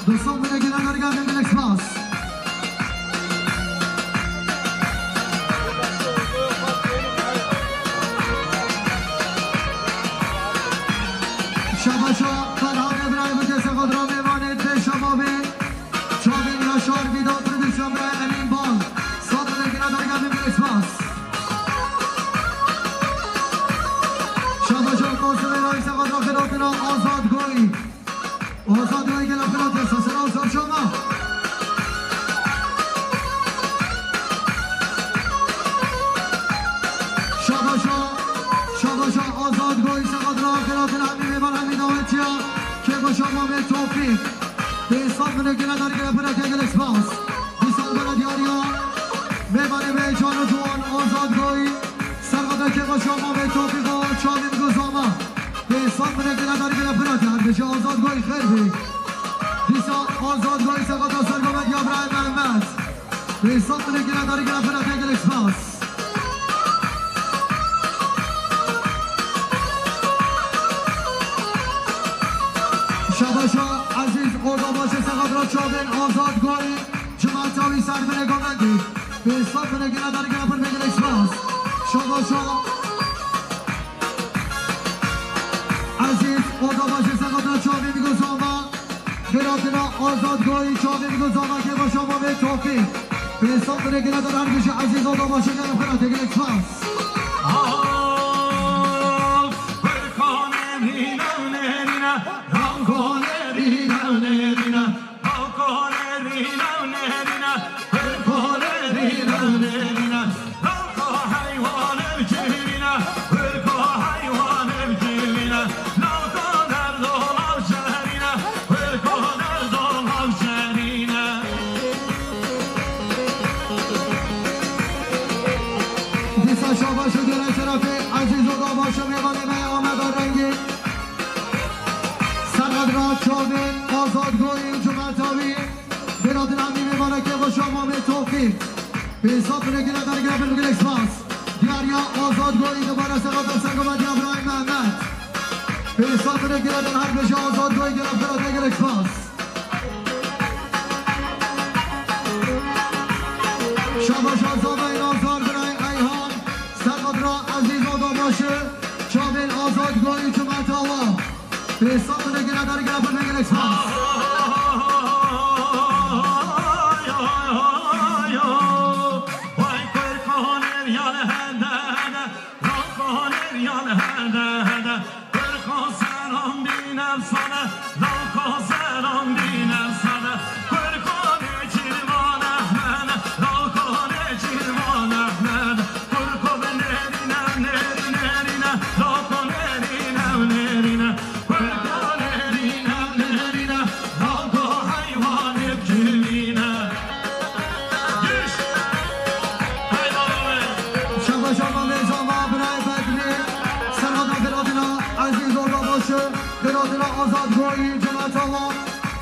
دوستان بنگی نداری گردیم به اکسپاس شباشا فرهان ابراهیم کسی خود را میمانید به شما به چاوین یا شار ویدو پردیشن برای امین بان ساد بنگی نداری گردیم به اکسپاس شباشا قاسم رئیس خود را خلاتنا آزادگویی آزادگویی که لفلات احساس آزاد شما شباشا آزادگویی سقاد را خلاتنا همین میبان همین آویتیا که با شما به توفیق به حساب منگی نداری که لفلات اگل اکسپاس دیسان بلدیاریا میبانه به جان و جوان آزادگویی سقاد که با شما به توفیق و چاوین گزاما به حساب منگی نداری که لفلات هرگشه آزادگویی خیر بی دیسان آزادگویی سقاد را سرگومت یا برای محمد به حساب منگی نداری که لفلات اگل اکسپاس شباشا عزیز اوضا باشه سقاد را چاوین آزادگویی جمعتاوی سر به نگامندی به حساب منگی نداری که لفلات اگل اکسپاس شباشا عزیز اوضا باشه سقاد را چاوین گزاما خلاتنا آزادگویی چاوین گزاما که با شما به توفیق به حساب منگی نداری هرگشه عزیز اوضا باشه که لفلات اگل اکسپاس چاوین آزادگویی جمعتاوی برادر همی میبانه که با شما به توفیق به حساب منگی نداری که لفلات اگل اکسپاس دیاریا آزادگویی دوباره سقاد سرگومت یا ابراهیم محمد به حساب منگی نداری هر بشه آزادگویی که لفلات اگل اکسپاس شباشا زامین آزار برای ایهان سقاد را عزیز اوضا باشه چاوین آزادگویی جمعتاوا به حساب منگی نداری که لفلات اگل اکسپاس آزادگویی جمعتاوا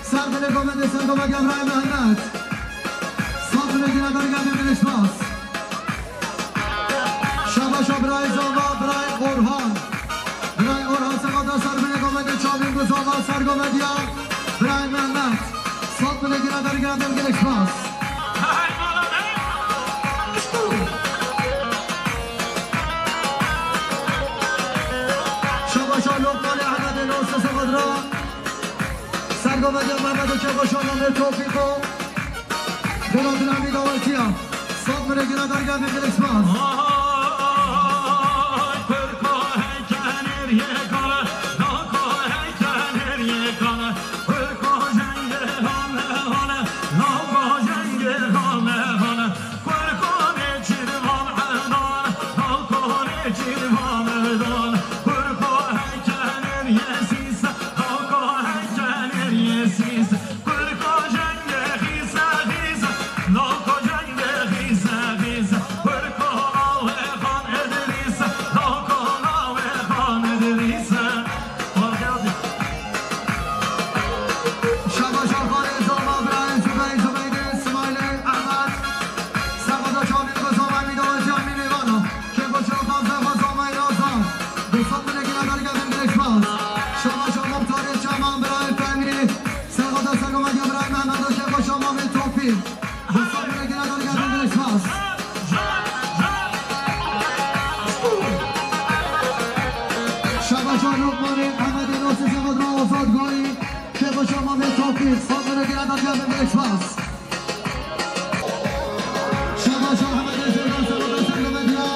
سر به نگامنده سرگومت ابراهیم محمد صاف منگی نداری گردیم به اکسپاس شباشا برای زاوا برای اورهان سقاد را سر به نگامنده چاوین گزاوا سرگومت یا ابراهیم محمد صاف منگی نداری گردیم به اکسپاس شباشا لقمان احمد نوست سقاد را سرگومت محمد که با شما به توفیق و برادر همی داوتیا صاف منگی نداری گردیم به اکسپاس No, توفیق دوستان برگرد دارگرد انگلیس پاس شباشان لقمانی احمد ناصر زباد را آزادگاهی که با شما به توفیق سال برگرد دارگرد انگلیس پاس شباشان احمد زیدان سباد سنگمدیا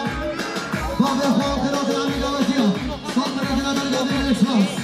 با به خواب خلات امی داوتیا سال برگرد دارگرد انگلیس پاس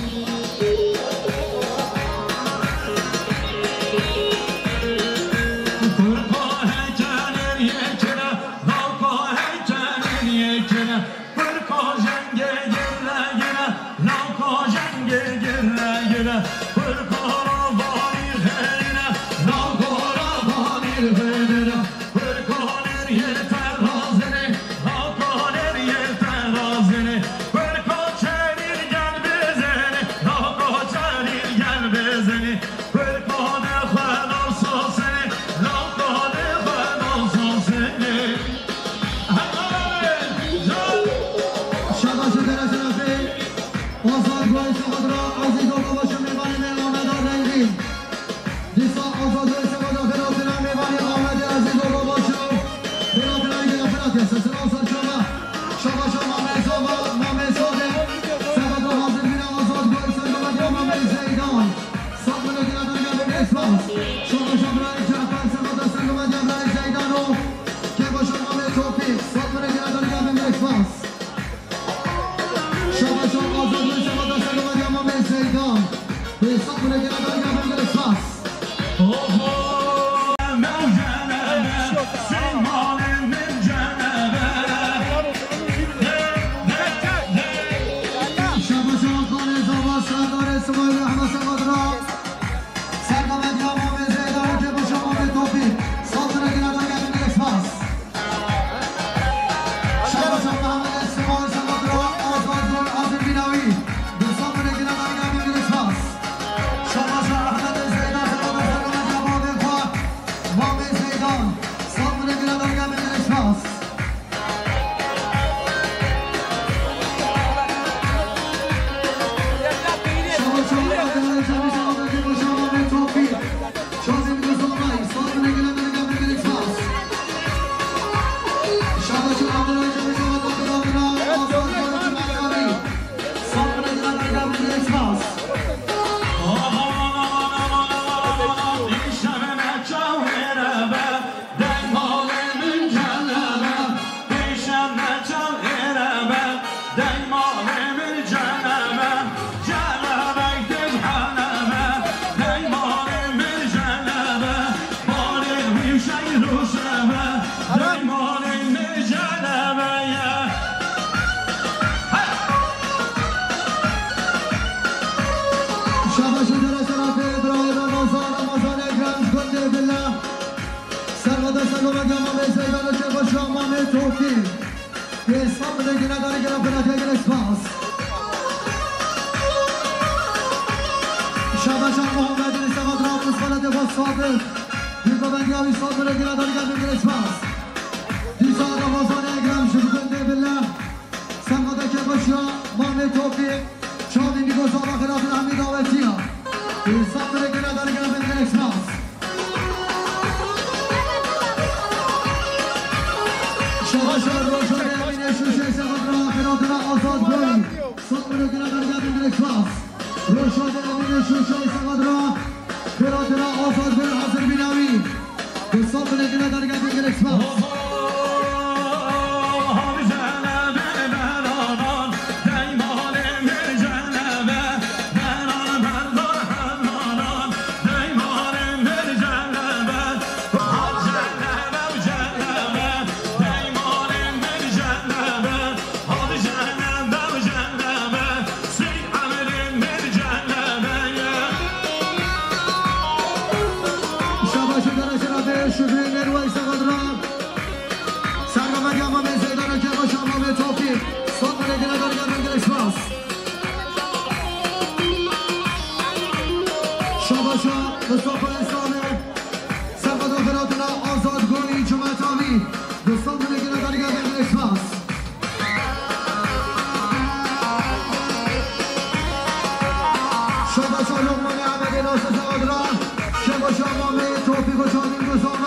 شما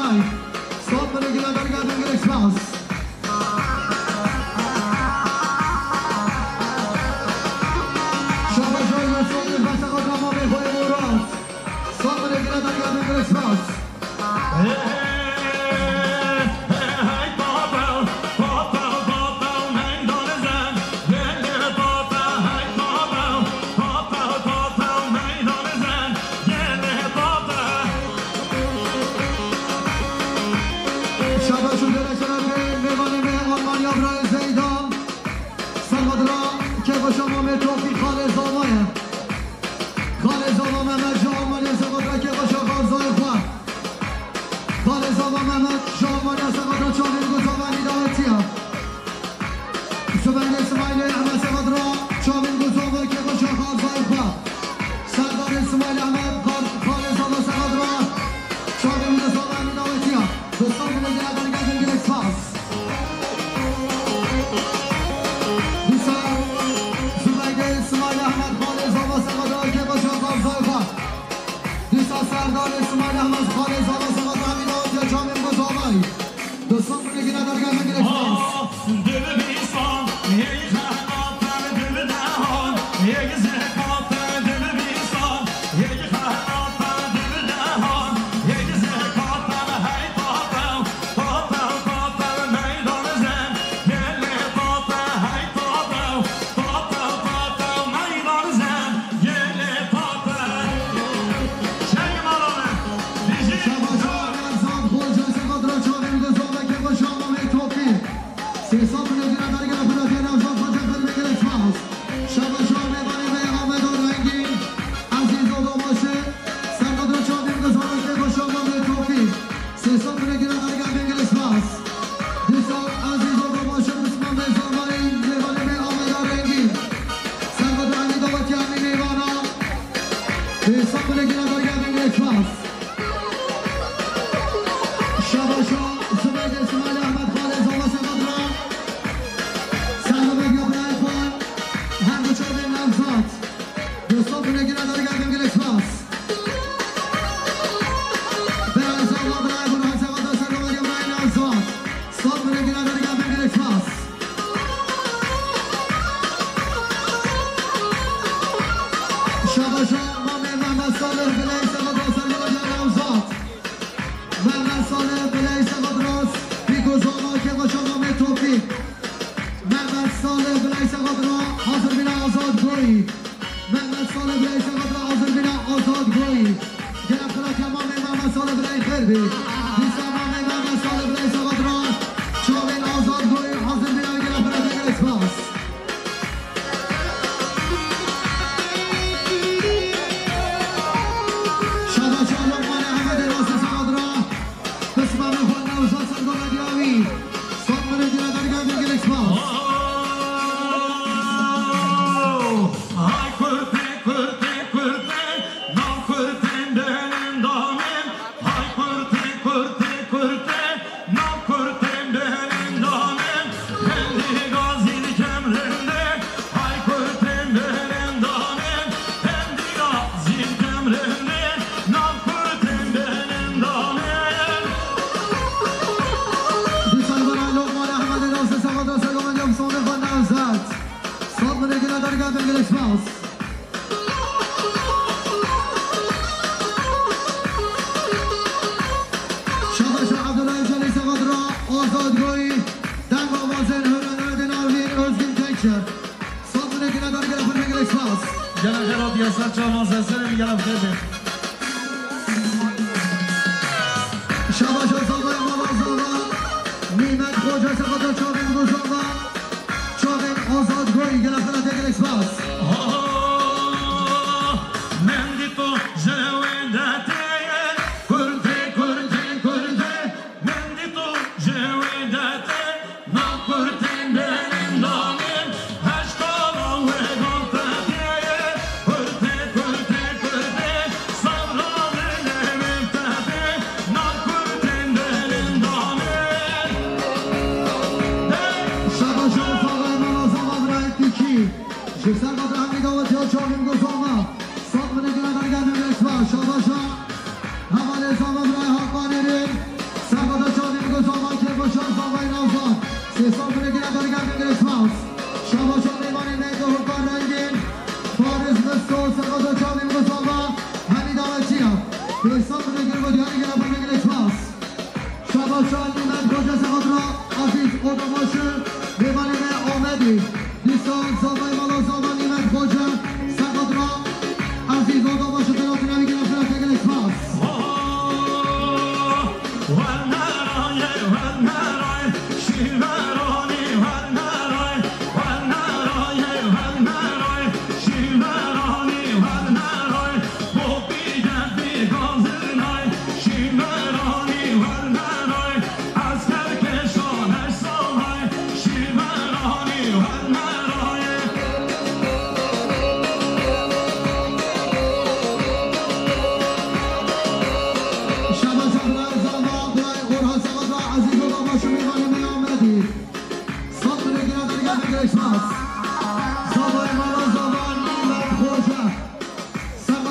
مانی سقط را چاوین گذاوانی داوتیا زبان اسماعیل احمد سقط را چاوین گذاوانی که با شاخار زایفا سردار اسماعیل احمد خالص آلا سقط را چاوین گذاوانی داوتیا دوستان بلگی نداری گذن گرک پاس دوستان زبان اسماعیل احمد خالص آلا سقط را که با شاخار زایفا دوستان سردار اسماعیل احمد خالص آلا سقط را همی داوتیا چاوین گذاوانی دوستان بلگی نداری گذن گرک پاس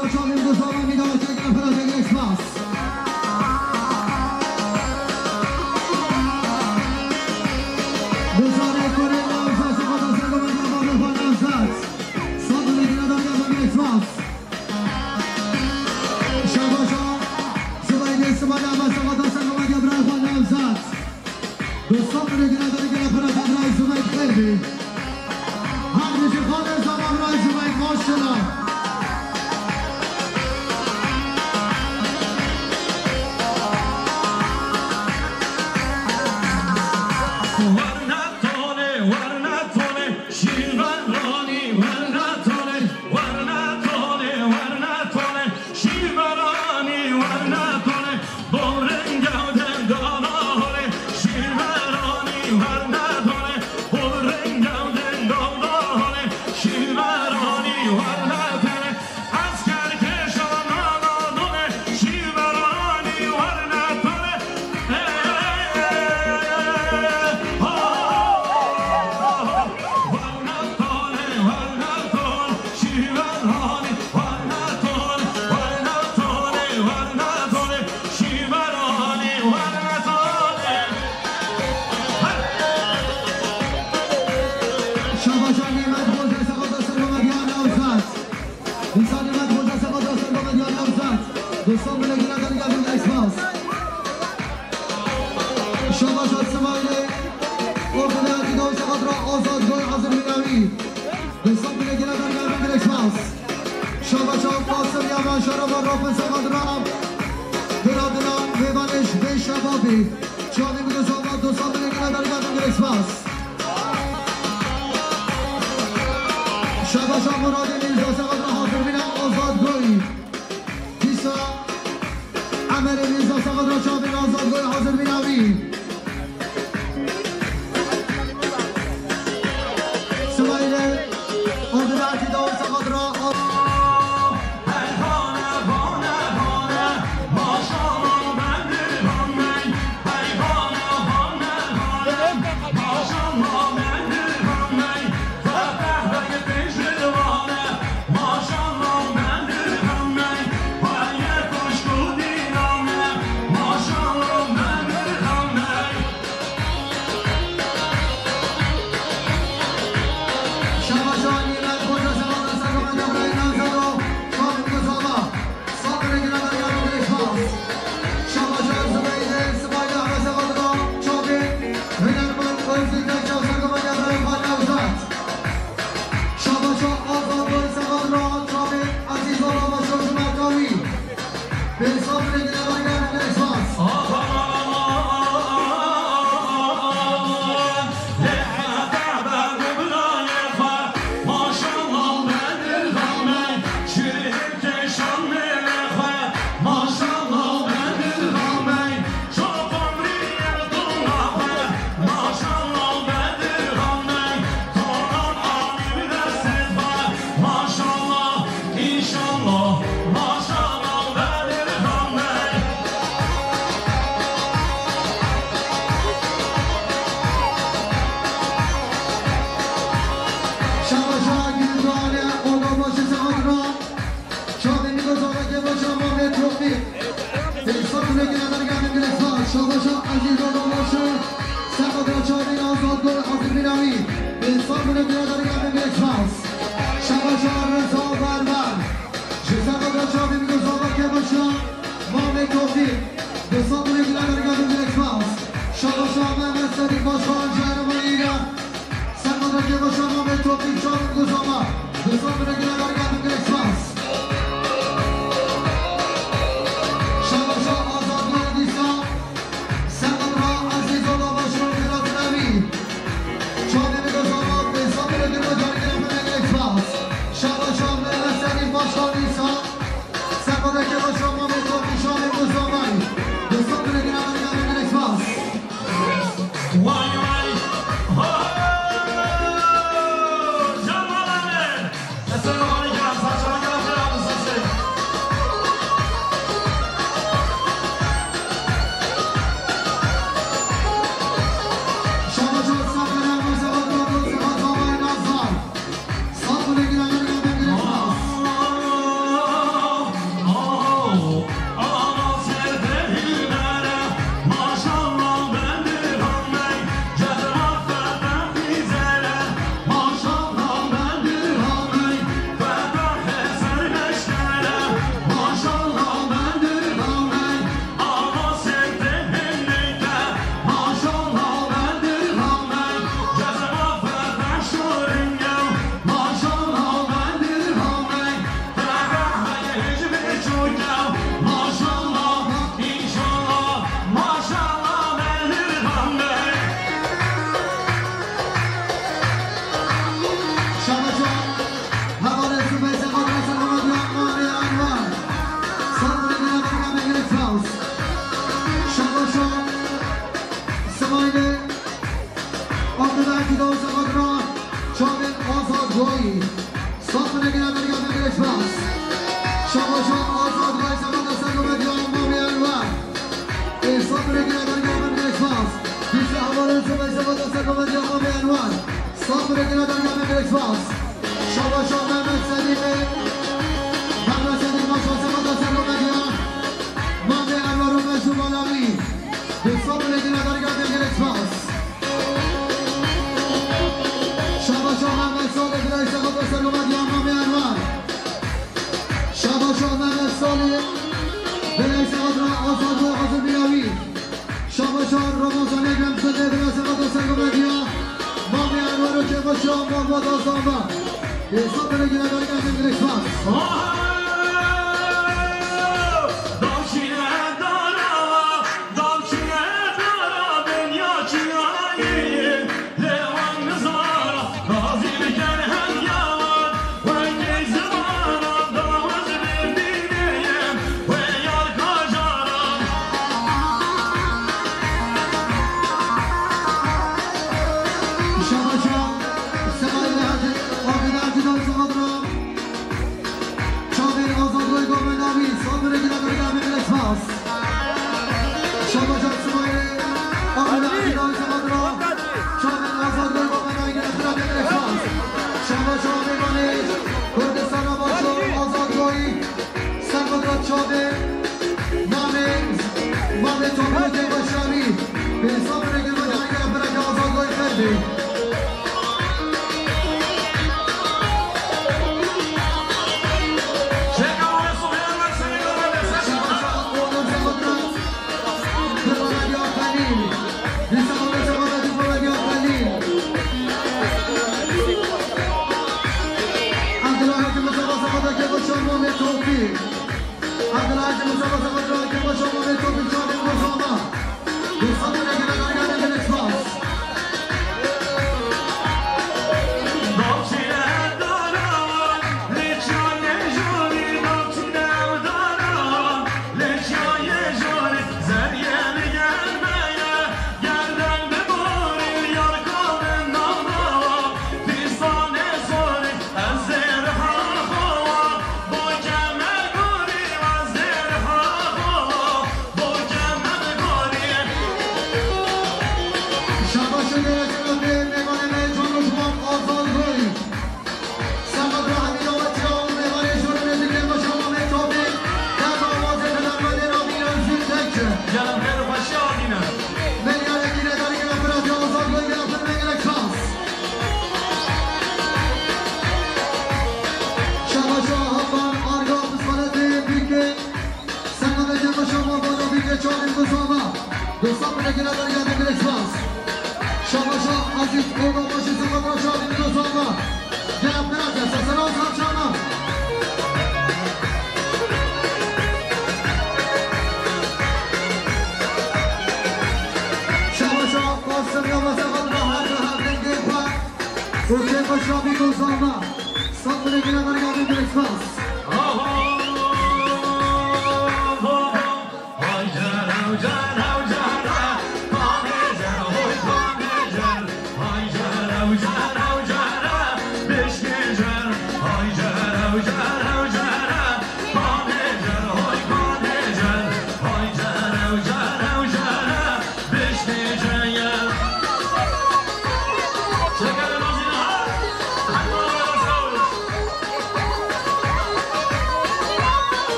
Ciągiem do złama mi dała ciągle na pewno ciągle spas. Wyzwanie kolejna za sobotą z tego będzie mamy pana Zac. Sądu Legina do mnie ciągle spas. Szabasza, słuchaj, nie słuchaj, a ma sobotą z tego będzie brał pana Zac. Do sądu Legina do mnie na pewno brał słuchaj Herby. Hardy się chodzę, za mam brał słuchaj Koszczyna. Assalamu alaikum.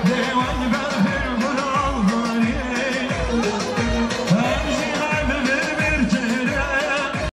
Devam ver